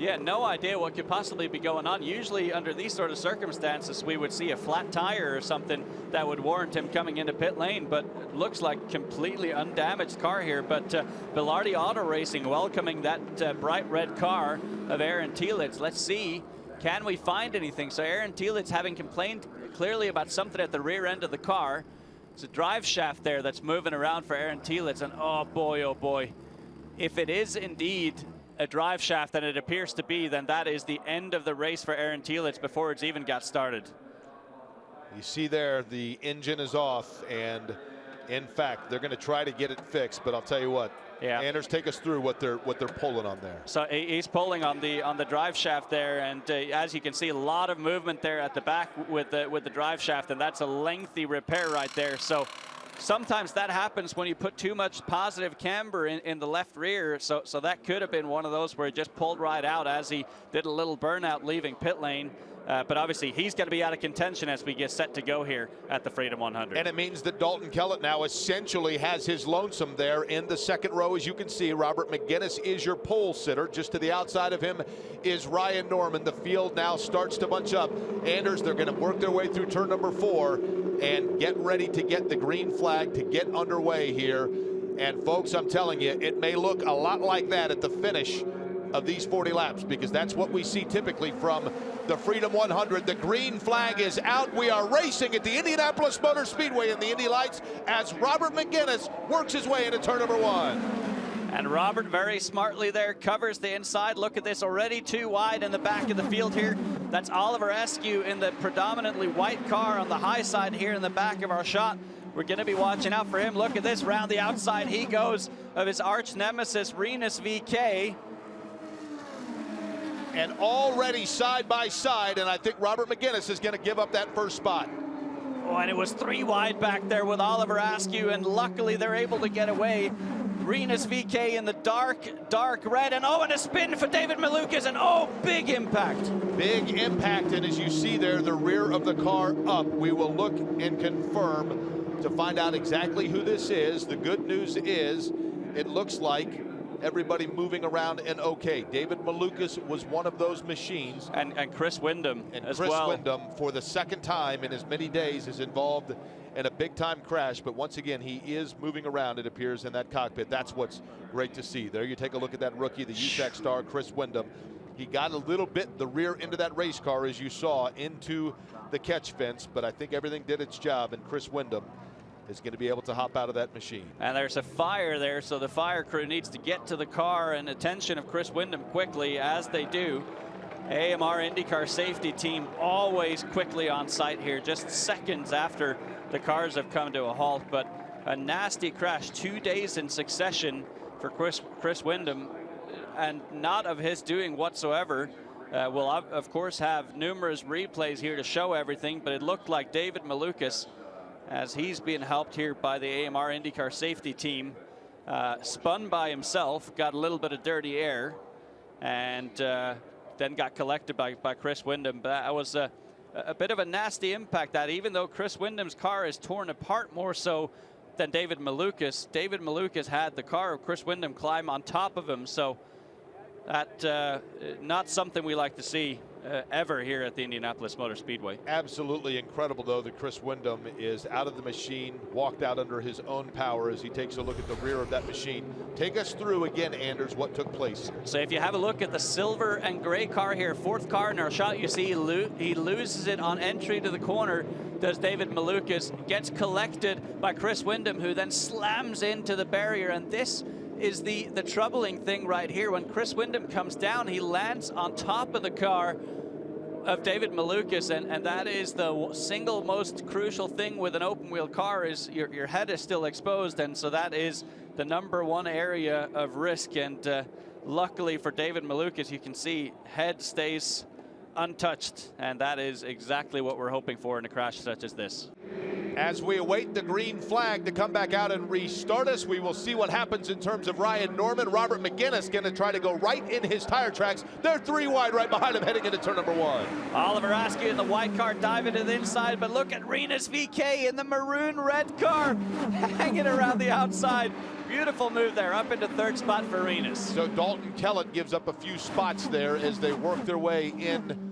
Yeah, no idea what could possibly be going on. Usually under these sort of circumstances, we would see a flat tire or something that would warrant him coming into pit lane, but it looks like completely undamaged car here. But Belardi Auto Racing welcoming that bright red car of Aaron Telitz. Let's see, can we find anything? So Aaron Telitz having complained clearly about something at the rear end of the car. It's a drive shaft there that's moving around for Aaron Telitz, and oh boy, if it is indeed a drive shaft, and it appears to be, then that is the end of the race for Aaron Telitz before it's even got started. You see there, the engine is off, and in fact, they're going to try to get it fixed. But I'll tell you what, yeah. Anders, take us through what they're pulling on there. So he's pulling on the drive shaft there, and as you can see, a lot of movement there at the back with the drive shaft, and that's a lengthy repair right there. So sometimes that happens when you put too much positive camber in the left rear. So that could have been one of those where he just pulled right out as he did a little burnout leaving pit lane. But obviously he's going to be out of contention as we get set to go here at the Freedom 100. And it means that Dalton Kellett now essentially has his lonesome there in the second row. As you can see, Robert McGuinness is your pole sitter. Just to the outside of him is Ryan Norman. The field now starts to bunch up. Anders, they're going to work their way through turn number 4 and get ready to get the green flag to get underway here. And folks, I'm telling you, it may look a lot like that at the finish of these 40 laps, because that's what we see typically from the Freedom 100. The green flag is out. We are racing at the Indianapolis Motor Speedway in the Indy Lights as Robert McGuinness works his way into turn number 1. And Robert very smartly there covers the inside. Look at this, already too wide in the back of the field here. That's Oliver Askew in the predominantly white car on the high side here in the back of our shot. We're going to be watching out for him. Look at this, round the outside he goes of his arch nemesis, Rinus VeeKay. And already side by side, and I think Robert McGuinness is going to give up that first spot. Oh, and it was 3 wide back there with Oliver Askew, and luckily they're able to get away. Rinus VeeKay in the dark red, and oh, and a spin for David Malukas, and oh, big impact. Big impact, and as you see there, the rear of the car up. We will look and confirm to find out exactly who this is. The good news is it looks like everybody moving around and okay. David Malukas was one of those machines. And Chris Windom as Chris well. Windom, for the second time in as many days, is involved in a big-time crash. But once again, he is moving around, it appears, in that cockpit. That's what's great to see. There you take a look at that rookie, the USAC star, Chris Windom. He got a little bit the rear end of that race car, as you saw, into the catch fence. But I think everything did its job, and Chris Windom is going to be able to hop out of that machine. And there's a fire there, so the fire crew needs to get to the car and attention of Chris Windom quickly, as they do. AMR IndyCar safety team always quickly on site here, just seconds after the cars have come to a halt. But a nasty crash 2 days in succession for Chris Windom, and not of his doing whatsoever. We'll of course have numerous replays here to show everything, but it looked like David Malukas, as he's being helped here by the AMR IndyCar safety team, spun by himself, got a little bit of dirty air, and then got collected by Chris Windom. But that was a bit of a nasty impact, that even though Chris Windom's car is torn apart more so than David Malukas had the car of Chris Windom climb on top of him. So that not something we like to see ever here at the Indianapolis Motor Speedway. Absolutely incredible, though, that Chris Windom is out of the machine, walked out under his own power as he takes a look at the rear of that machine. Take us through again, Anders, what took place. So if you have a look at the silver and gray car here, fourth car in our shot, you see he loses it on entry to the corner, does David Malukas, gets collected by Chris Windom, who then slams into the barrier. And this is the troubling thing right here. When Chris Windom comes down, he lands on top of the car of David Malukas, and that is the single most crucial thing with an open wheel car, is your head is still exposed, and so that is the #1 area of risk. And luckily for David Malukas, you can see head stays untouched, and that is exactly what we're hoping for in a crash such as this. As we await the green flag to come back out and restart us, we will see what happens in terms of Ryan Norman. Robert McGuinness going to try to go right in his tire tracks. They're 3 wide right behind him heading into turn #1. Oliver Askew in the white car diving to the inside, but look at Rinus VeeKay in the maroon red car hanging around the outside. Beautiful move there, up into third spot for Rinus. So Dalton Kellett gives up a few spots there as they work their way in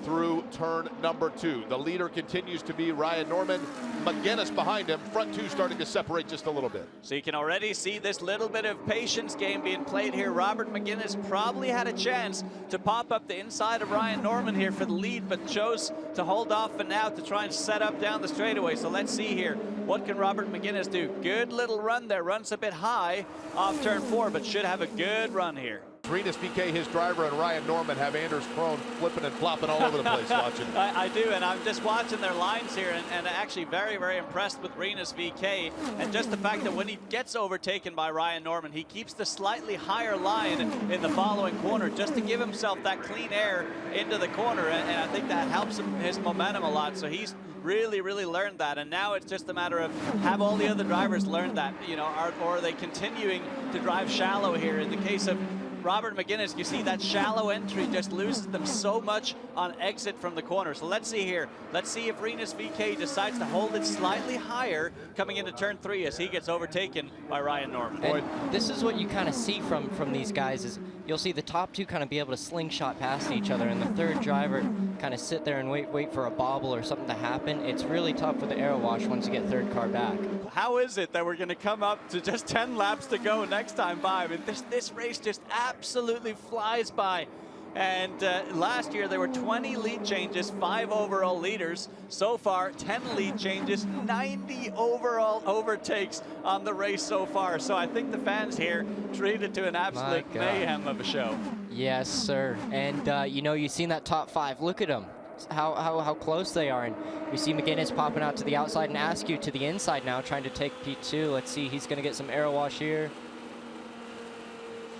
through turn number 2. The leader continues to be Ryan Norman. McGinnis behind him. Front two starting to separate just a little bit. So you can already see this little bit of patience game being played here. Robert McGinnis probably had a chance to pop up the inside of Ryan Norman here for the lead, but chose to hold off for now to try and set up down the straightaway. So let's see here. What can Robert McGinnis do? Good little run there. Runs a bit high off turn 4, but should have a good run here. Rinus VeeKay, his driver, and Ryan Norman have Anders Krohn flipping and flopping all over the place watching. I do, and I'm just watching their lines here, and actually very, very impressed with Rinus VeeKay. And just the fact that when he gets overtaken by Ryan Norman, he keeps the slightly higher line in the following corner just to give himself that clean air into the corner, and I think that helps him, his momentum a lot. So he's really, really learned that, and now it's just a matter of have all the other drivers learned that, you know, or are they continuing to drive shallow here? In the case of Robert McGinnis, you see that shallow entry just loses them so much on exit from the corner. So let's see here. Let's see if Rinus VeeKay decides to hold it slightly higher coming into turn 3 as he gets overtaken by Ryan Norman. And this is what you kind of see from these guys is you'll see the top two kind of be able to slingshot past each other, and the third driver kind of sit there and wait for a bobble or something to happen. It's really tough for the aero wash once you get third car back. How is it that we're going to come up to just 10 laps to go next time by? I mean, this race just absolutely flies by. And last year there were 20 lead changes, 5 overall leaders. So far, 10 lead changes, 90 overall overtakes on the race so far. So I think the fans here treat it to an absolute mayhem of a show. Yes, sir. And you know, you've seen that top 5. Look at them. How close they are. And we see McGinnis popping out to the outside and Askew to the inside now, trying to take P2. Let's see, he's going to get some aero wash here.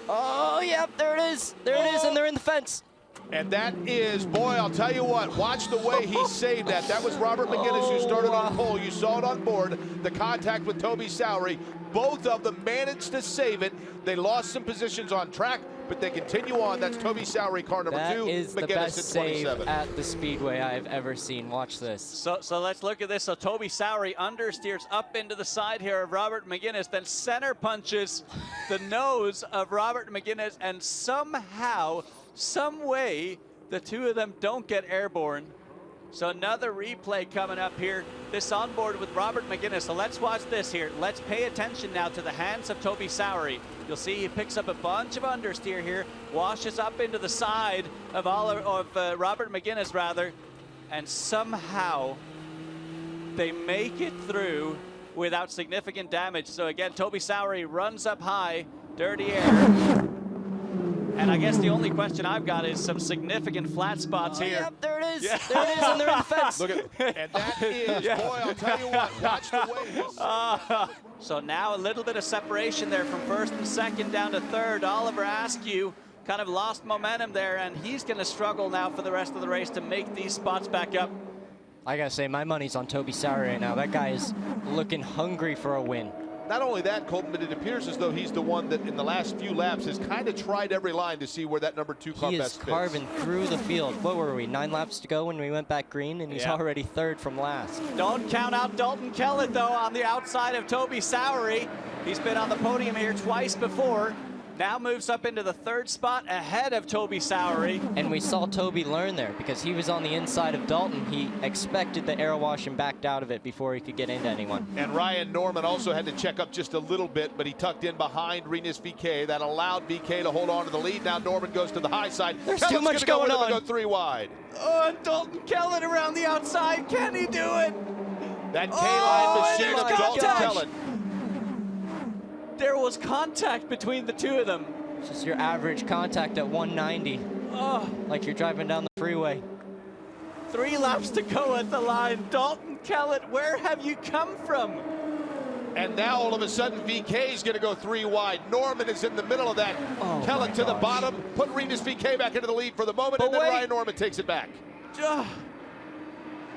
Oh, yep, there it is. There it is, and they're in the fence. And that is, boy, I'll tell you what, watch the way he saved that. That was Robert McGinnis who started on pole. You saw it on board, the contact with Toby Sowery. Both of them managed to save it. They lost some positions on track, but they continue on. That's Toby Sowery, car number 2. That is the best at 27. save at the Speedway I've ever seen. Watch this. So let's look at this. So Toby Sowery understeers up into the side here of Robert McGinnis, then center punches the nose of Robert McGinnis, and somehow, some way, the two of them don't get airborne. So another replay coming up here. This onboard with Robert McGinnis. So let's watch this here. Let's pay attention now to the hands of Toby Sowery. You'll see he picks up a bunch of understeer here, washes up into the side of Robert McGinnis rather, and somehow they make it through without significant damage. So again, Toby Sowery runs up high, dirty air. And I guess the only question I've got is some significant flat spots here. Yep, there it is. Yeah. There it is, and they're in the fence. Look at, and that is, boy, I'll tell you what, watch the way So now a little bit of separation there from first and second down to third. Oliver Askew kind of lost momentum there, and he's going to struggle now for the rest of the race to make these spots back up. I got to say, my money's on Toby Sowery right now. That guy is looking hungry for a win. Not only that, Colton, but it appears as though he's the one that in the last few laps has kind of tried every line to see where that number 2 car best fits. He is carving through the field. What were we, 9 laps to go when we went back green, and he's already third from last. Don't count out Dalton Kellett, though, on the outside of Toby Sowery. He's been on the podium here twice before. Now moves up into the third spot ahead of Toby Sowery. And we saw Toby learn there because he was on the inside of Dalton. He expected the aero wash and backed out of it before he could get into anyone. And Ryan Norman also had to check up just a little bit, but he tucked in behind Rinus VeeKay. That allowed VeeKay to hold on to the lead. Now Norman goes to the high side. There's too much going on. Go 3 wide. Oh, and Dalton Kellett around the outside. Can he do it? That K-line machine of Dalton Kellett. There was contact between the two of them. It's just your average contact at 190. Oh. Like you're driving down the freeway. 3 laps to go at the line. Dalton Kellett, where have you come from? And now all of a sudden VeeKay is going to go 3 wide. Norman is in the middle of that. Kellett to the bottom. Put Rinus VeeKay back into the lead for the moment, and then Ryan Norman takes it back.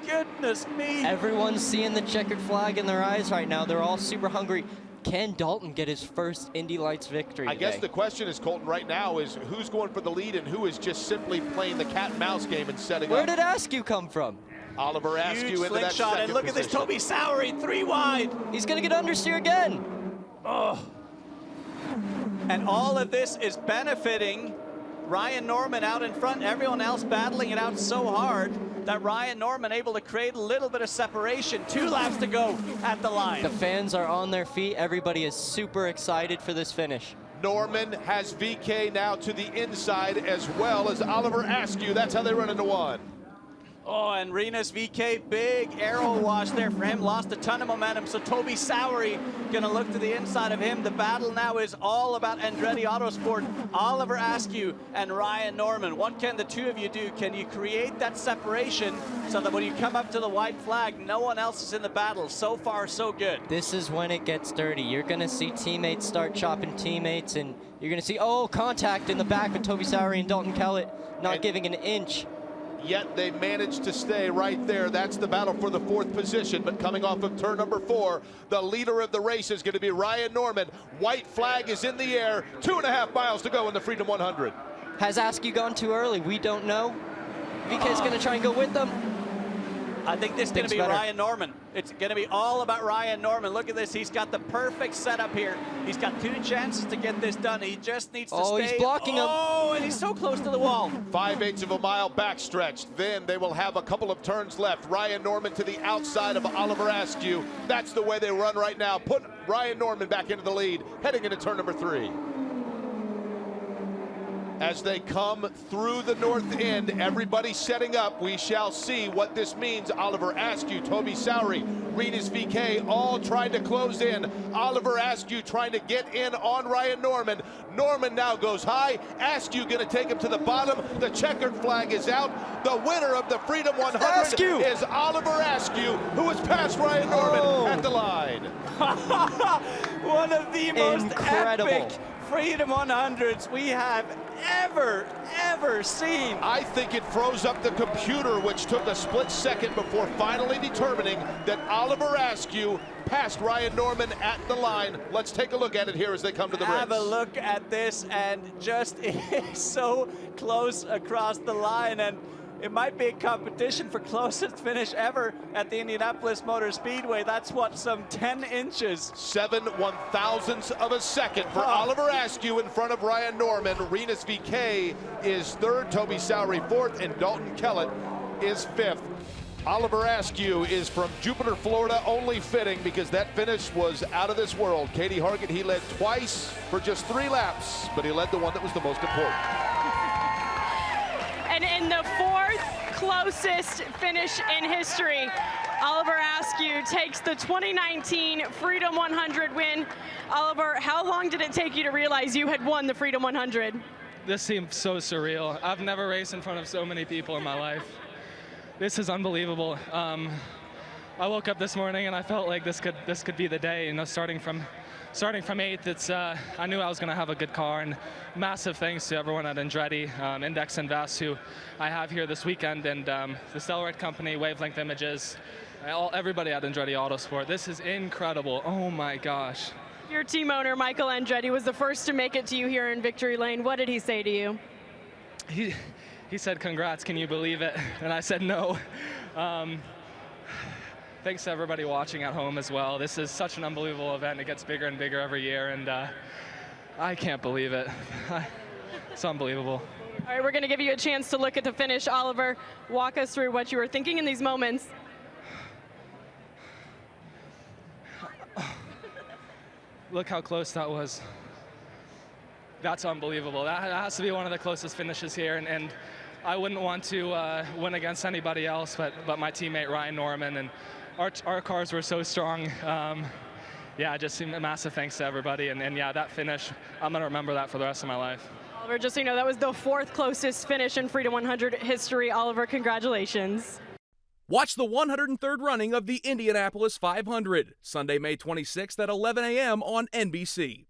Goodness me. Everyone's seeing the checkered flag in their eyes right now. They're all super hungry. Can Dalton get his first Indy Lights victory I guess the question is, Colton, right now is who's going for the lead and who is just simply playing the cat and mouse game and setting up. Where did Askew come from? Oliver Askew into that second and look position. at this Toby Sowery, 3 wide. He's going to get understeer again. Oh, And all of this is benefiting Ryan Norman out in front. Everyone else battling it out so hard that Ryan Norman able to create a little bit of separation. 2 laps to go at the line. The fans are on their feet. Everybody is super excited for this finish. Norman has VK now to the inside as well as Oliver Askew. That's how they run into one. Oh, and Rinus VK, big arrow wash there for him. Lost a ton of momentum, so Toby Sowery gonna look to the inside of him. The battle now is all about Andretti Autosport, Oliver Askew and Ryan Norman. What can the two of you do? Can you create that separation so that when you come up to the white flag, no one else is in the battle? So far, so good. This is when it gets dirty. You're gonna see teammates start chopping teammates, and you're gonna see, oh, contact in the back with Toby Sowery and Dalton Kellett, not giving an inch. Yet they managed to stay right there. That's the battle for the 4th position. But coming off of turn number 4, the leader of the race is going to be Ryan Norman. White flag is in the air. 2.5 miles to go in the Freedom 100. Has Askew gone too early? We don't know. VK's going to try and go with them. I think this is going to be better. Ryan Norman. It's going to be all about Ryan Norman. Look at this. He's got the perfect setup here. He's got 2 chances to get this done. He just needs to stay. Oh, he's blocking him. Oh, and he's so close to the wall. 5/8 of a mile backstretched. Then they will have a couple of turns left. Ryan Norman to the outside of Oliver Askew. That's the way they run right now. Put Ryan Norman back into the lead, heading into turn number 3. As they come through the north end, everybody setting up. We shall see what this means. Oliver Askew, Toby Sowery, Rinus VK, all trying to close in. Oliver Askew trying to get in on Ryan Norman. Norman now goes high. Askew going to take him to the bottom. The checkered flag is out. The winner of the Freedom 100 is Oliver Askew, who has passed Ryan Norman at the line. One of the most Incredible. epic Freedom 100s we have ever seen. I think it froze up the computer, which took a split second before finally determining that Oliver Askew passed Ryan Norman at the line. Let's take a look at it here as they come to the race. Have a look at this, and just is so close across the line, and it might be a competition for closest finish ever at the Indianapolis Motor Speedway. That's what, some 10 inches. 7/1000ths of a second for Oliver Askew in front of Ryan Norman. Rinus VK is 3rd, Toby Sowery 4th, and Dalton Kellett is 5th. Oliver Askew is from Jupiter, Florida, only fitting because that finish was out of this world. Katie Hargett, he led twice for just 3 laps, but he led the one that was the most important. And in the 4th closest finish in history, Oliver Askew takes the 2019 Freedom 100 win. Oliver, how long did it take you to realize you had won the Freedom 100? This seems so surreal. I've never raced in front of so many people in my life. This is unbelievable. I woke up this morning and I felt like this could be the day. You know, starting from 8th, I knew I was going to have a good car, and massive thanks to everyone at Andretti, Index Invest, who I have here this weekend, and the Stellarite Company, Wavelength Images, everybody at Andretti Autosport. This is incredible. Oh my gosh. Your team owner, Michael Andretti, was the first to make it to you here in Victory Lane. What did he say to you? He said, "Congrats, can you believe it?" And I said, "No." Thanks to everybody watching at home as well. This is such an unbelievable event. It gets bigger and bigger every year, and I can't believe it. It's unbelievable. All right, we're going to give you a chance to look at the finish. Oliver, walk us through what you were thinking in these moments. Look how close that was. That's unbelievable. That has to be one of the closest finishes here, and I wouldn't want to win against anybody else but my teammate Ryan Norman, and our cars were so strong. Yeah, just a massive thanks to everybody, and yeah, that finish, I'm going to remember that for the rest of my life. Oliver, just so you know, that was the 4th closest finish in Freedom 100 history. Oliver, congratulations. Watch the 103rd running of the Indianapolis 500, Sunday, May 26th at 11 a.m. on NBC.